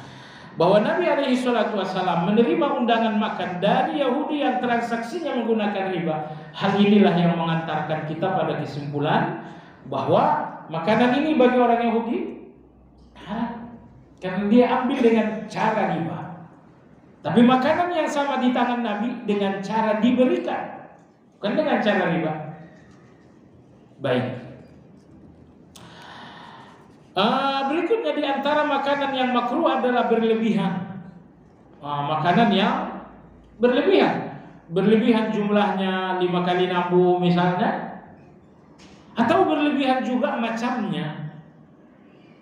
[SPEAKER 1] bahwa Nabi alaihi salatu wassalam menerima undangan makan dari Yahudi yang transaksinya menggunakan riba. Hal inilah yang mengantarkan kita pada kesimpulan bahwa makanan ini bagi orang Yahudi haram, karena dia ambil dengan cara riba. Tapi makanan yang sama di tangan Nabi dengan cara diberikan, bukan dengan cara riba. Baik. Berikutnya di antara makanan yang makruh adalah berlebihan. Makanan yang berlebihan jumlahnya 5 kali nambung misalnya, atau berlebihan juga macamnya.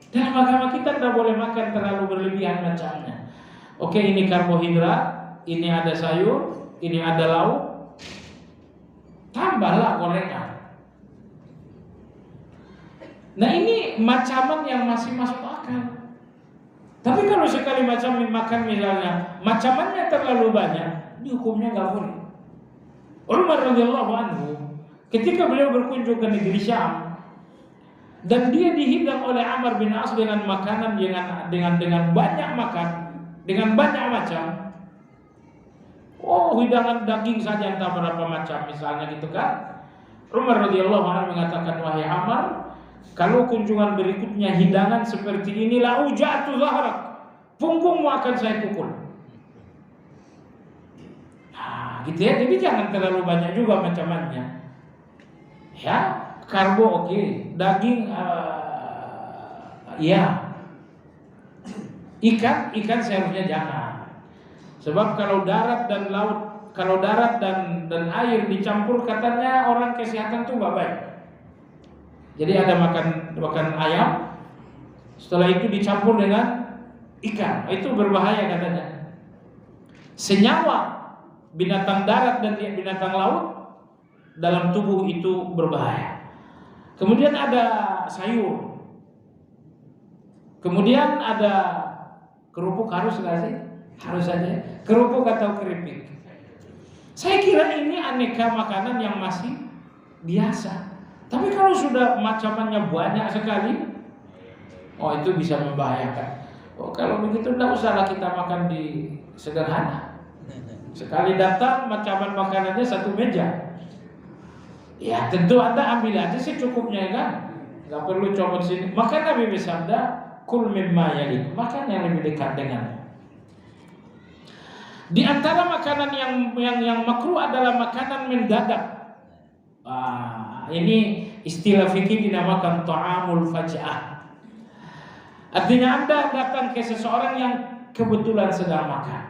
[SPEAKER 1] Dalam agama kita tidak boleh makan terlalu berlebihan macamnya. Oke, ini karbohidrat, ini ada sayur, ini ada lauk, tambahlah gorengan. Nah, ini macaman yang masih masuk akal. Tapi kalau sekali macam makan misalnya macamannya terlalu banyak, ini hukumnya nggak boleh. Umar radhiyallahu anhu ketika beliau berkunjung ke negeri Syam dan dia dihidang oleh Amr bin As dengan makanan dengan banyak makan, dengan banyak macam. Hidangan daging saja entah berapa macam misalnya gitu kan. Umar radhiyallahu anhu mengatakan, wahai Amr, kalau kunjungan berikutnya hidangan seperti inilah ujatu zahrak, punggungmu akan saya pukul. Gitu ya. Jadi jangan terlalu banyak juga macamannya. Ya, karbo oke, daging ya. Ikan seharusnya jangan. Sebab kalau darat dan laut, kalau darat dan air dicampur katanya orang kesehatan tuh nggak baik. Jadi ada makan ayam, setelah itu dicampur dengan ikan, itu berbahaya katanya. Senyawa binatang darat dan binatang laut dalam tubuh itu berbahaya. Kemudian ada sayur, kemudian ada kerupuk, harus nggak sih? Harus saja kerupuk atau keripik. Saya kira ini aneka makanan yang masih biasa. Tapi kalau sudah macamannya banyak sekali, itu bisa membahayakan. Kalau begitu tidak usahlah kita makan di sederhana. Sekali datang macaman makanannya satu meja. Ya tentu Anda ambil aja secukupnya kan. Gak perlu comot sini. Maka Nabi bersabda, kul mimma yalik, makan yang lebih dekat dengan. Di antara makanan yang makruh adalah makanan mendadak. Ini istilah fikih dinamakan ta'amul faj'ah. Artinya Anda datang ke seseorang yang kebetulan sedang makan.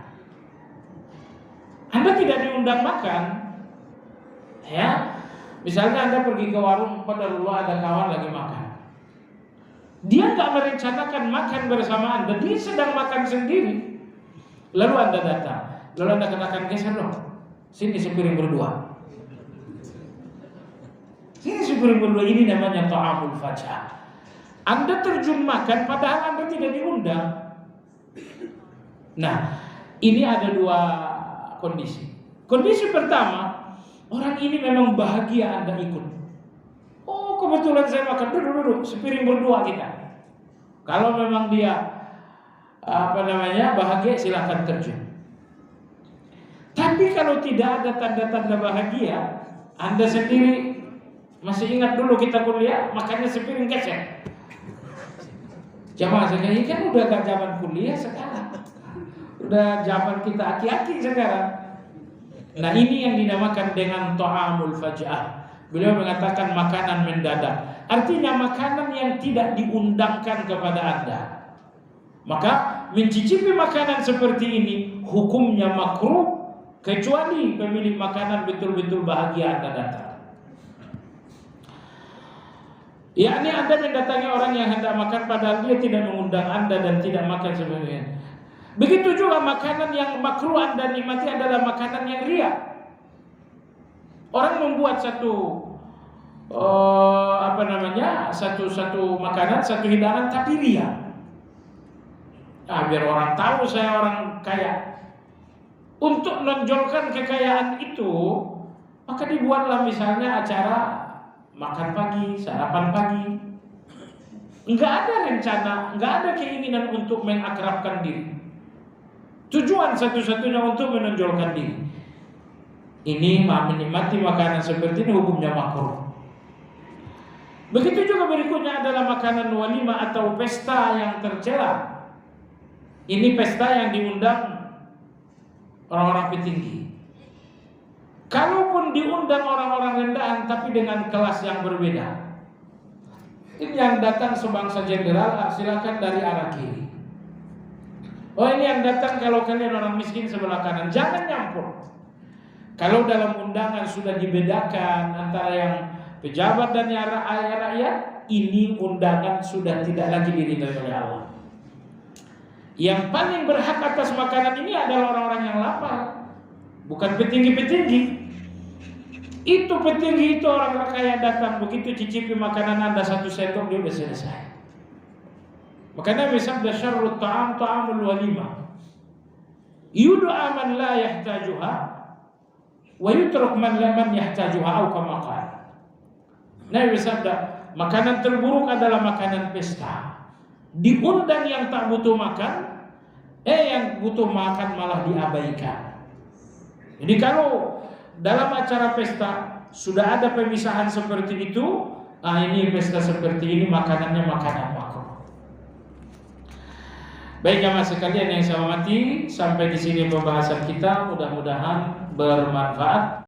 [SPEAKER 1] Anda tidak diundang makan, ya. Misalnya Anda pergi ke warung, qadarullah ada kawan lagi makan. Dia nggak merencanakan makan bersama Anda, dia sedang makan sendiri. Lalu Anda datang, lalu Anda katakan, geser dong, sini sepiring berdua. Sini sepiring berdua, ini namanya ta'amul faj'ah. Anda terjun makan padahal Anda tidak diundang. Nah, ini ada dua kondisi. Kondisi pertama, orang ini memang bahagia Anda ikut. Oh, kebetulan saya makan, duduk, sepiring berdua kita. Kalau memang dia bahagia, silakan terjun. Tapi kalau tidak ada tanda-tanda bahagia, Anda sendiri masih ingat dulu kita kuliah makannya sepiring gesek. Jamaah sekalian, kan udah gak zaman kuliah sekarang, udah zaman kita aki-aki sekarang. Nah, ini yang dinamakan dengan ta'amul faj'ah. Beliau mengatakan makanan mendadak, artinya makanan yang tidak diundangkan kepada Anda. Maka mencicipi makanan seperti ini hukumnya makruh, kecuali pemilik makanan betul-betul bahagia Anda datang. Yakni Anda mendatangi orang yang hendak makan padahal dia tidak mengundang Anda dan tidak makan sebagainya. Begitu juga makanan yang makruh Anda nikmati adalah makanan yang riya. Orang membuat satu makanan, satu hidangan tapi riya. Biar orang tahu saya orang kaya. Untuk menonjolkan kekayaan itu, maka dibuatlah misalnya acara makan pagi, sarapan pagi. Enggak ada rencana, enggak ada keinginan untuk mengakrabkan diri. Tujuan satu-satunya untuk menonjolkan diri. Ini menikmati makanan seperti ini hukumnya makruh. Begitu juga berikutnya adalah makanan walimah atau pesta yang tercela. Ini pesta yang diundang orang-orang petinggi. Kalaupun diundang orang-orang rendahan tapi dengan kelas yang berbeda. Ini yang datang sebangsa jenderal, silakan dari arah kiri. Oh, ini yang datang kalau kalian orang miskin sebelah kanan, jangan nyampur. Kalau dalam undangan sudah dibedakan antara yang pejabat dan yang rakyat, ini undangan sudah tidak lagi diridhoi oleh Allah. Yang paling berhak atas makanan ini adalah orang-orang yang lapar, bukan petinggi-petinggi. Itu petinggi itu orang kaya datang, begitu cicipi makanan Anda satu sendok dia sudah selesai. Makanya bersabda syarrut ta'am ta'amul walimah. Yud'a man la yahtajuha wa yutruk man yahtajuha atau kama qala. Nabi bersabda, makanan terburuk adalah makanan pesta. Diundang yang tak butuh makan, yang butuh makan malah diabaikan. Jadi kalau dalam acara pesta sudah ada pemisahan seperti itu, ini pesta seperti ini makanannya makanan makruh. Baik jamaah sekalian yang saya hormati, sampai di sini pembahasan kita, mudah-mudahan bermanfaat.